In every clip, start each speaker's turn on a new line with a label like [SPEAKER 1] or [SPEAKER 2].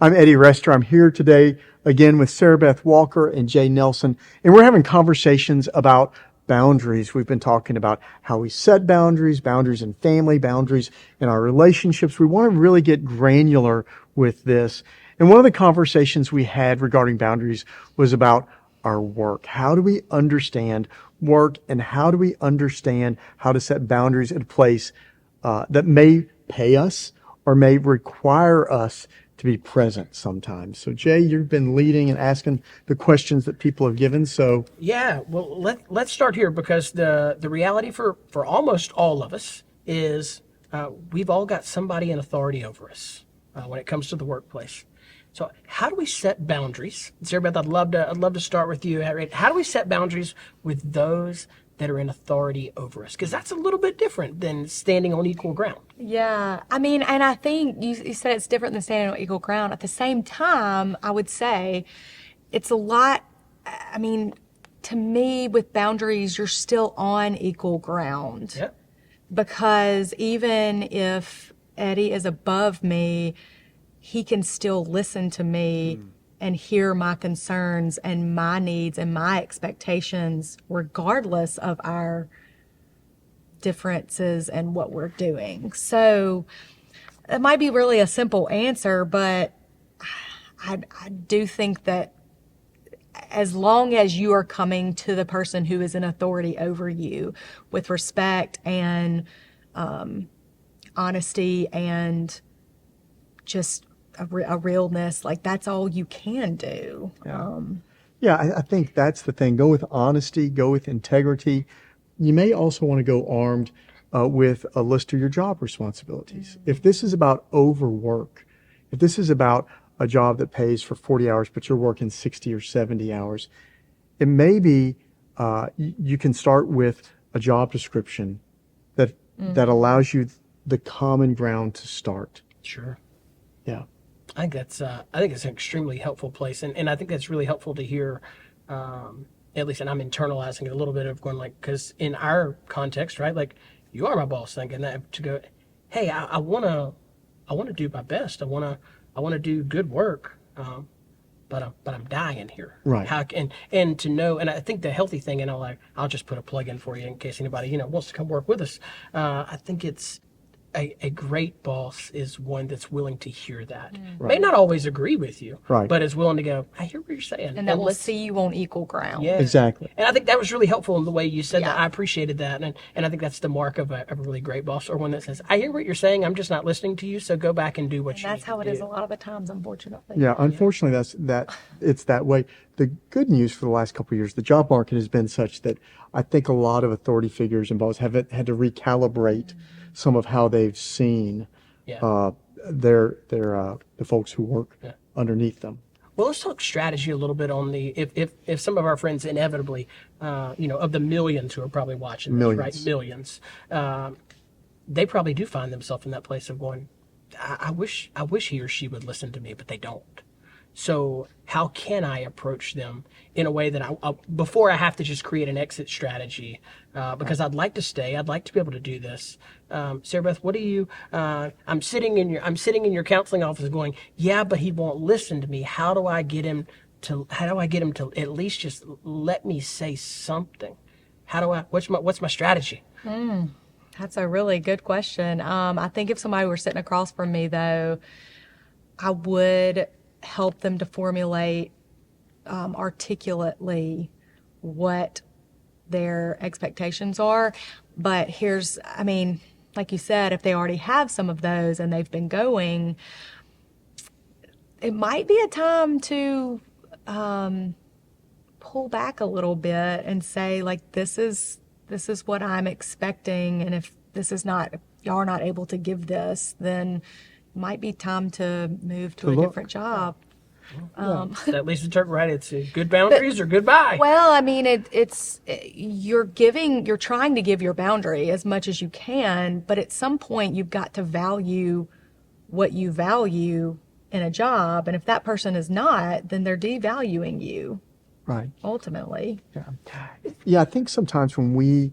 [SPEAKER 1] I'm Eddie Rester. I'm here today again with Sarah Beth Walker and Jay Nelson, and we're having conversations about boundaries. We've been talking about how we set boundaries, boundaries in family, boundaries in our relationships. We want to really get granular with this. And one of the conversations we had regarding boundaries was about our work. How do we understand work, and how do we understand how to set boundaries in place that may pay us or may require us to be present sometimes. So Jay, you've been leading and asking the questions that people have given. So
[SPEAKER 2] Yeah, well, let's start here because the reality for almost all of us is we've all got somebody in authority over us when it comes to the workplace. So how do we set boundaries? Sarah Beth, I'd love to start with you. How do we set boundaries with those that are in authority over us? Because that's a little bit different than standing on equal ground.
[SPEAKER 3] Yeah, I mean, and I think you said it's different than standing on equal ground. At the same time, I would say it's a lot. I mean, to me, with boundaries, you're still on equal ground.
[SPEAKER 2] Yep.
[SPEAKER 3] Because even if Eddie is above me, he can still listen to me and hear my concerns and my needs and my expectations, regardless of our differences and what we're doing. So it might be really a simple answer, but I do think that as long as you are coming to the person who is in authority over you with respect and honesty and just a realness, like that's all you can do.
[SPEAKER 1] I think that's the thing. Go with honesty, go with integrity. You may also want to go armed with a list of your job responsibilities. If this is about overwork, if this is about a job that pays for 40 hours, but you're working 60 or 70 hours, it may be you can start with a job description that allows you the common ground to start.
[SPEAKER 2] Sure.
[SPEAKER 1] Yeah.
[SPEAKER 2] I think it's an extremely helpful place, and I think that's really helpful to hear. At least, and I'm internalizing it a little bit of going like, because in our context, right, like you are my boss, thinking that to go, hey, I wanna do my best. I wanna do good work, but I'm dying here.
[SPEAKER 1] Right.
[SPEAKER 2] How and to know, and I think the healthy thing, and I'll just put a plug in for you in case anybody wants to come work with us. I think it's a great boss is one that's willing to hear that. May not always agree with you,
[SPEAKER 1] Right.
[SPEAKER 2] but is willing to go, I hear what you're saying.
[SPEAKER 3] And that will see you on equal ground.
[SPEAKER 2] Yeah.
[SPEAKER 1] Exactly.
[SPEAKER 2] And I think that was really helpful in the way you said that.
[SPEAKER 3] Yeah.
[SPEAKER 2] I appreciated that. And I think that's the mark of a really great boss, or one that says, I hear what you're saying, I'm just not listening to you, so go back and do what you
[SPEAKER 3] That's
[SPEAKER 2] need
[SPEAKER 3] how
[SPEAKER 2] to
[SPEAKER 3] it is
[SPEAKER 2] do.
[SPEAKER 3] a lot of the times, unfortunately.
[SPEAKER 1] Yeah, unfortunately, it's that way. The good news for the last couple of years, the job market has been such that I think a lot of authority figures and bosses have had to recalibrate some of how they've seen
[SPEAKER 2] Yeah.
[SPEAKER 1] the folks who work underneath them.
[SPEAKER 2] Well, let's talk strategy a little bit on the if some of our friends inevitably, of the millions who are probably watching this, right? Millions, they probably do find themselves in that place of going, I wish he or she would listen to me, but they don't. So how can I approach them in a way that before I have to just create an exit strategy, because I'd like to stay, I'd like to be able to do this. Sarah Beth, what do you? I'm sitting in your counseling office, going, yeah, but he won't listen to me. How do I get him to at least just let me say something? What's my strategy?
[SPEAKER 3] That's a really good question. I think if somebody were sitting across from me, though, I would help them to formulate articulately what their expectations are. But like you said, if they already have some of those and they've been going, it might be a time to pull back a little bit and say, like, this is what I'm expecting, and if y'all are not able to give this, then it might be time to move to a different job.
[SPEAKER 2] That leads to Turk, right? It's good boundaries or goodbye.
[SPEAKER 3] Well, I mean, you're trying to give your boundary as much as you can, but at some point you've got to value what you value in a job, and if that person is not, then they're devaluing you.
[SPEAKER 1] Right.
[SPEAKER 3] Ultimately.
[SPEAKER 1] Yeah, I think sometimes when we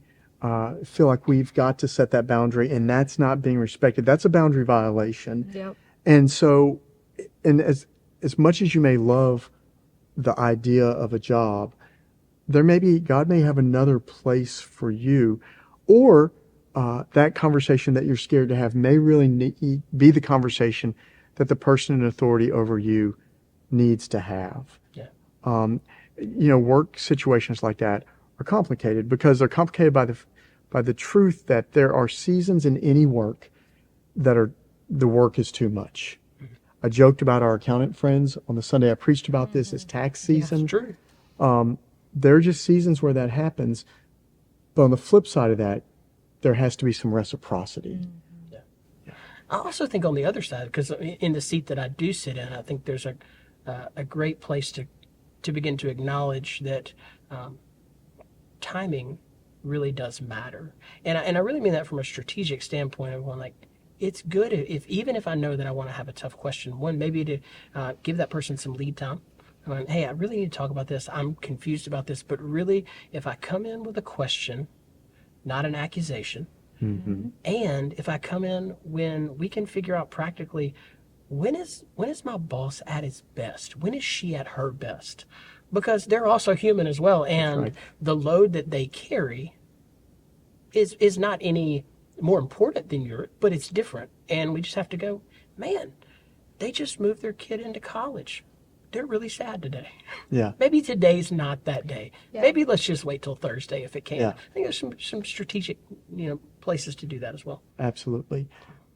[SPEAKER 1] feel like we've got to set that boundary and that's not being respected, that's a boundary violation.
[SPEAKER 3] Yep.
[SPEAKER 1] And so, and as much as you may love the idea of a job, God may have another place for you, or that conversation that you're scared to have may really be the conversation that the person in authority over you needs to have.
[SPEAKER 2] Yeah.
[SPEAKER 1] Work situations like that are complicated because they're complicated by the truth that there are seasons in any work the work is too much. I joked about our accountant friends on the Sunday I preached about this. It's tax season.
[SPEAKER 2] It's true.
[SPEAKER 1] There are just seasons where that happens. But on the flip side of that, there has to be some reciprocity.
[SPEAKER 2] I also think on the other side, because in the seat that I do sit in, I think there's a great place to begin to acknowledge that timing really does matter. And I really mean that from a strategic standpoint of like, it's good if even if I know that I want to have a tough question, one, maybe to give that person some lead time. Hey, I really need to talk about this. I'm confused about this, but really, if I come in with a question, not an accusation, and if I come in when we can figure out practically when is my boss at his best? When is she at her best? Because they're also human as well, and
[SPEAKER 1] right.
[SPEAKER 2] the load that they carry is not any more important than yours, but it's different. And we just have to go, man, they just moved their kid into college. They're really sad today.
[SPEAKER 1] Yeah.
[SPEAKER 2] Maybe today's not that day.
[SPEAKER 3] Yeah.
[SPEAKER 2] Maybe let's just wait till Thursday if it can.
[SPEAKER 1] Yeah.
[SPEAKER 2] I think there's some strategic, places to do that as well.
[SPEAKER 1] Absolutely.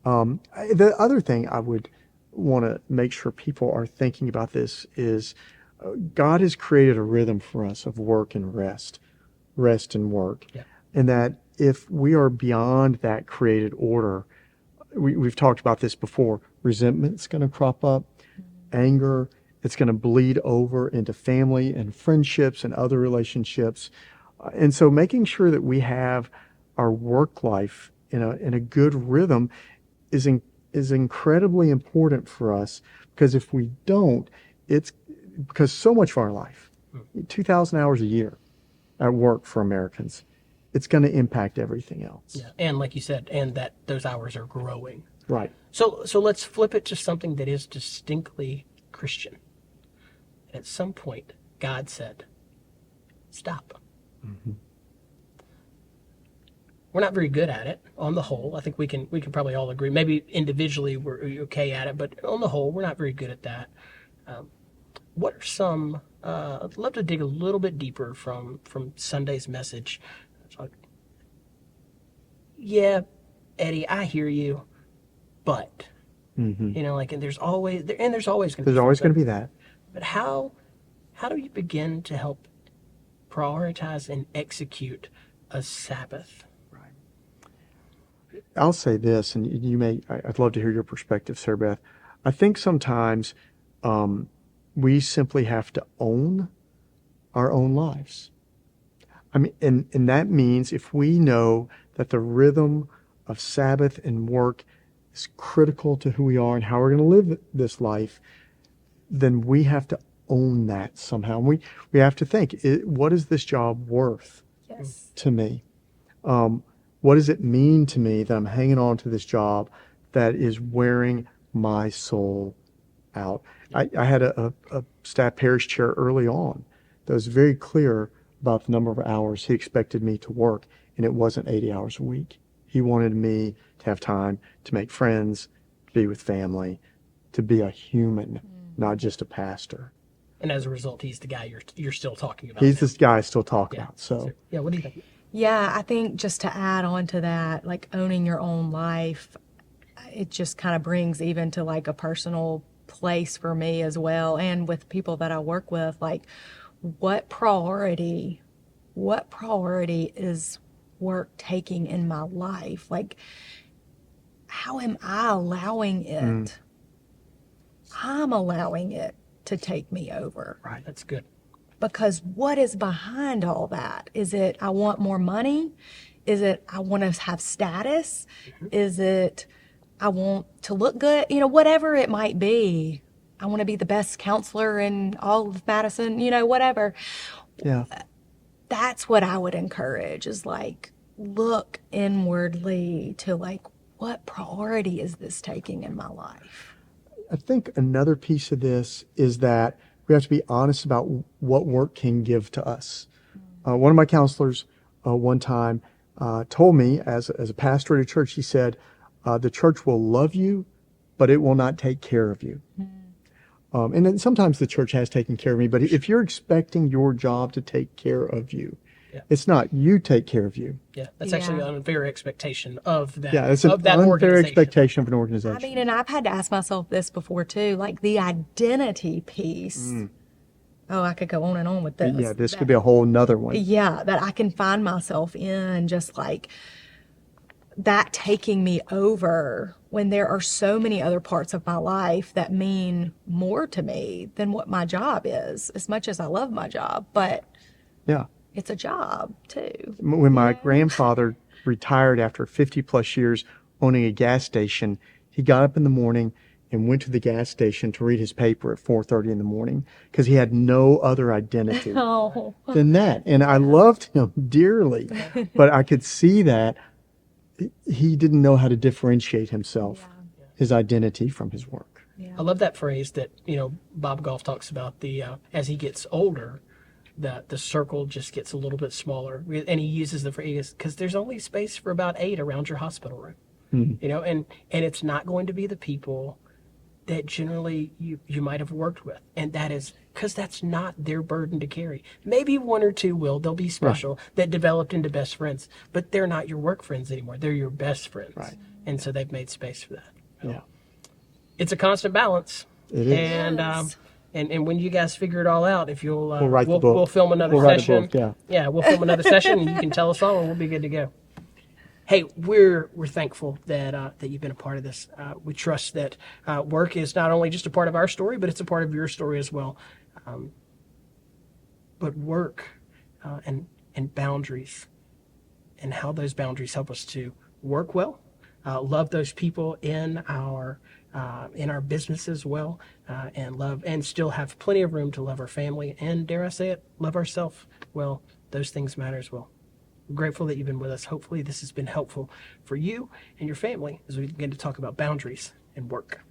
[SPEAKER 1] The other thing I would want to make sure people are thinking about this is God has created a rhythm for us of work and rest and work.
[SPEAKER 2] Yeah.
[SPEAKER 1] And that if we are beyond that created order, we've talked about this before, resentment's going to crop up, anger, it's going to bleed over into family and friendships and other relationships. And so making sure that we have our work life in a good rhythm is incredibly important for us, because if we don't, it's because so much of our life, 2,000 hours a year at work for Americans, it's going to impact everything else.
[SPEAKER 2] Yeah. And like you said, and that those hours are growing.
[SPEAKER 1] Right.
[SPEAKER 2] So let's flip it to something that is distinctly Christian. At some point, God said, stop. We're not very good at it on the whole. I think we can probably all agree. Maybe individually we're okay at it, but on the whole, we're not very good at that. What are some? I'd love to dig a little bit deeper from Sunday's message. So, yeah, Eddie, I hear you, but and there's always going
[SPEAKER 1] to be that.
[SPEAKER 2] But how do you begin to help prioritize and execute a Sabbath?
[SPEAKER 1] I'll say this, and I'd love to hear your perspective, Sarah Beth. I think sometimes we simply have to own our own lives. I mean, and that means if we know that the rhythm of Sabbath and work is critical to who we are and how we're going to live this life, then we have to own that somehow. And we have to think, what is this job worth to me? What does it mean to me that I'm hanging on to this job that is wearing my soul out? I had a staff parish chair early on that was very clear about the number of hours he expected me to work, and it wasn't 80 hours a week. He wanted me to have time to make friends, be with family, to be a human, not just a pastor.
[SPEAKER 2] And as a result, he's the guy you're still talking about.
[SPEAKER 1] He's this guy I still talk about. So
[SPEAKER 2] yeah, what do you think?
[SPEAKER 3] Yeah, I think just to add on to that, like owning your own life, it just kind of brings even to like a personal place for me as well, and with people that I work with, like what priority is work taking in my life? Like, how am I allowing it? I'm allowing it to take me over.
[SPEAKER 2] Right, that's good.
[SPEAKER 3] Because what is behind all that? Is it I want more money? Is it I want to have status? Is it I want to look good? Whatever it might be. I want to be the best counselor in all of Madison, whatever.
[SPEAKER 1] yeah,
[SPEAKER 3] That's what I would encourage, is like look inwardly to like what priority is this taking in my life?
[SPEAKER 1] I think another piece of this is that we have to be honest about what work can give to us. One of my counselors one time told me, as a pastor at a church, he said, the church will love you, but it will not take care of you. And then sometimes the church has taken care of me, but if you're expecting your job to take care of you,
[SPEAKER 2] Yeah.
[SPEAKER 1] it's not. You take care of you.
[SPEAKER 2] Yeah, that's actually
[SPEAKER 3] Yeah.
[SPEAKER 2] an unfair expectation of that.
[SPEAKER 1] Yeah, it's an
[SPEAKER 2] of that
[SPEAKER 1] unfair
[SPEAKER 2] organization.
[SPEAKER 1] expectation of an organization.
[SPEAKER 3] I mean, and I've had to ask myself this before too, like the identity piece. Oh, I could go on and on with this.
[SPEAKER 1] Yeah, this could be a whole nother one.
[SPEAKER 3] Yeah, that I can find myself in, just like that taking me over when there are so many other parts of my life that mean more to me than what my job is, as much as I love my job, but
[SPEAKER 1] Yeah.
[SPEAKER 3] it's a job too.
[SPEAKER 1] When my grandfather retired after 50 plus years owning a gas station, he got up in the morning and went to the gas station to read his paper at 4:30 in the morning because he had no other identity
[SPEAKER 3] Oh,
[SPEAKER 1] than that. And I loved him dearly, but I could see that he didn't know how to differentiate himself, his identity from his work.
[SPEAKER 2] I love that phrase that Bob Goff talks about. The as he gets older, the circle just gets a little bit smaller, and he uses the phrase because there's only space for about 8 around your hospital room. And it's not going to be the people that generally you might have worked with, and that is because that's not their burden to carry. Maybe 1 or 2 will. They'll be special that developed into best friends, but they're not your work friends anymore. They're your best friends,
[SPEAKER 1] Right.
[SPEAKER 2] and so they've made space for that.
[SPEAKER 1] Yeah.
[SPEAKER 2] It's a constant balance.
[SPEAKER 1] It is.
[SPEAKER 2] And
[SPEAKER 3] Yes.
[SPEAKER 2] and when you guys figure it all out, if you'll
[SPEAKER 1] We'll write the book.
[SPEAKER 2] we'll film another
[SPEAKER 1] We'll write a
[SPEAKER 2] session.
[SPEAKER 1] book, yeah.
[SPEAKER 2] We'll film another session, and you can tell us all, and we'll be good to go. Hey, we're thankful that you've been a part of this. We trust that work is not only just a part of our story, but it's a part of your story as well. But work and boundaries, and how those boundaries help us to work well, love those people in our businesses well, and still have plenty of room to love our family, and dare I say it, love ourselves well. Those things matter as well. We're grateful that you've been with us. Hopefully this has been helpful for you and your family as we begin to talk about boundaries and work.